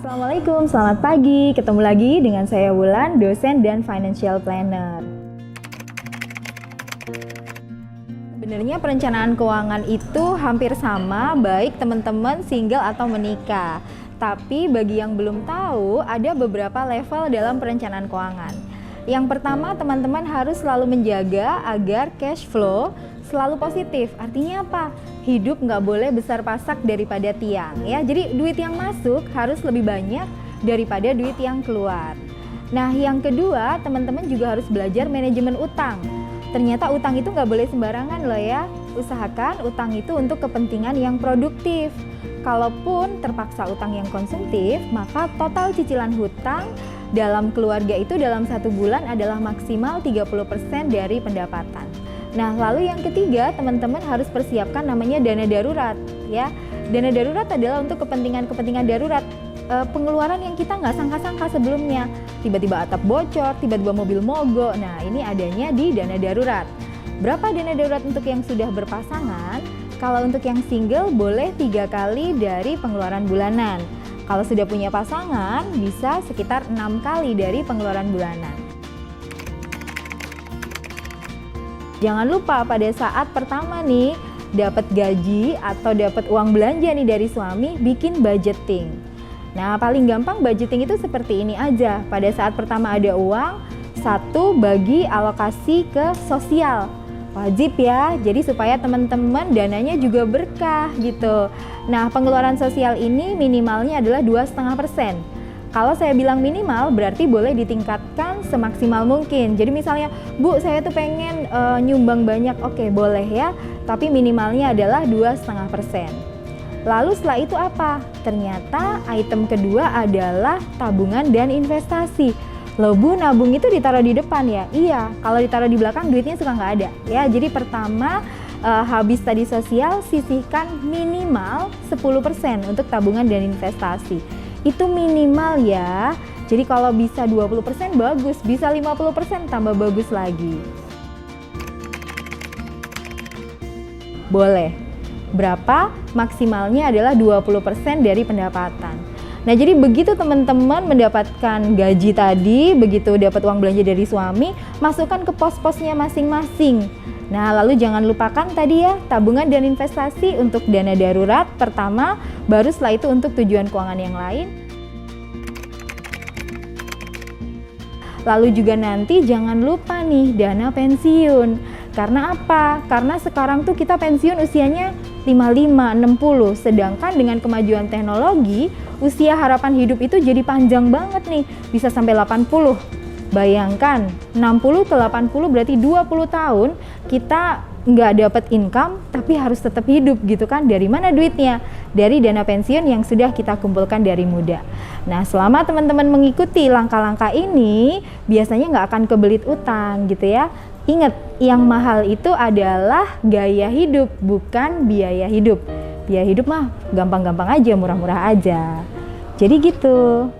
Assalamualaikum, selamat pagi. Ketemu lagi dengan saya Wulan, dosen dan financial planner. Sebenarnya perencanaan keuangan itu hampir sama baik teman-teman single atau menikah. Tapi bagi yang belum tahu, ada beberapa level dalam perencanaan keuangan. Yang pertama, teman-teman harus selalu menjaga agar cash flow selalu positif. Artinya apa? Hidup nggak boleh besar pasak daripada tiang, ya. Jadi duit yang masuk harus lebih banyak daripada duit yang keluar. Nah, yang kedua, teman-teman juga harus belajar manajemen utang. Ternyata utang itu nggak boleh sembarangan loh ya. Usahakan utang itu untuk kepentingan yang produktif. Kalaupun terpaksa utang yang konsumtif, maka total cicilan hutang dalam keluarga itu dalam 1 bulan adalah maksimal 30% dari pendapatan. Nah, lalu yang ketiga, teman-teman harus persiapkan namanya dana darurat, ya. Dana darurat adalah untuk kepentingan-kepentingan darurat, pengeluaran yang kita nggak sangka-sangka sebelumnya. Tiba-tiba atap bocor, tiba-tiba mobil mogok. Nah, ini adanya di dana darurat. Berapa dana darurat untuk yang sudah berpasangan? Kalau untuk yang single boleh 3 kali dari pengeluaran bulanan. Kalau sudah punya pasangan bisa sekitar 6 kali dari pengeluaran bulanan. Jangan lupa pada saat pertama nih dapat gaji atau dapat uang belanja nih dari suami, bikin budgeting. Nah, paling gampang budgeting itu seperti ini aja. Pada saat pertama ada uang, 1 bagi alokasi ke sosial. Wajib ya, jadi supaya teman-teman dananya juga berkah gitu. Nah, pengeluaran sosial ini minimalnya adalah 2,5%. Kalau saya bilang minimal, berarti boleh ditingkatkan semaksimal mungkin. Jadi misalnya, Bu, saya tuh pengen nyumbang banyak, oke boleh ya, tapi minimalnya adalah 2,5%. Lalu setelah itu apa? Ternyata item kedua adalah tabungan dan investasi. Loh Bu, nabung itu ditaruh di depan ya? Iya, kalau ditaruh di belakang duitnya suka nggak ada. Ya, jadi pertama habis tadi sosial, sisihkan minimal 10% untuk tabungan dan investasi. Itu minimal ya. Jadi kalau bisa 20% bagus, bisa 50% tambah bagus lagi. Boleh. Berapa? Maksimalnya adalah 20% dari pendapatan. Nah, jadi begitu teman-teman mendapatkan gaji tadi, begitu dapat uang belanja dari suami, masukkan ke pos-posnya masing-masing. Nah, lalu jangan lupakan tadi ya, tabungan dan investasi untuk dana darurat pertama, baru setelah itu untuk tujuan keuangan yang lain. Lalu juga nanti jangan lupa nih dana pensiun. Karena apa? Karena sekarang tuh kita pensiun usianya 55, 60. Sedangkan dengan kemajuan teknologi, usia harapan hidup itu jadi panjang banget nih. Bisa sampai 80. Bayangkan, 60 ke 80 berarti 20 tahun kita nggak dapat income tapi harus tetap hidup gitu kan. Dari mana duitnya? Dari dana pensiun yang sudah kita kumpulkan dari muda. Nah, selama teman-teman mengikuti langkah-langkah ini, biasanya nggak akan kebelit utang gitu ya. Ingat, yang mahal itu adalah gaya hidup, bukan biaya hidup. Biaya hidup mah gampang-gampang aja, murah-murah aja. Jadi gitu.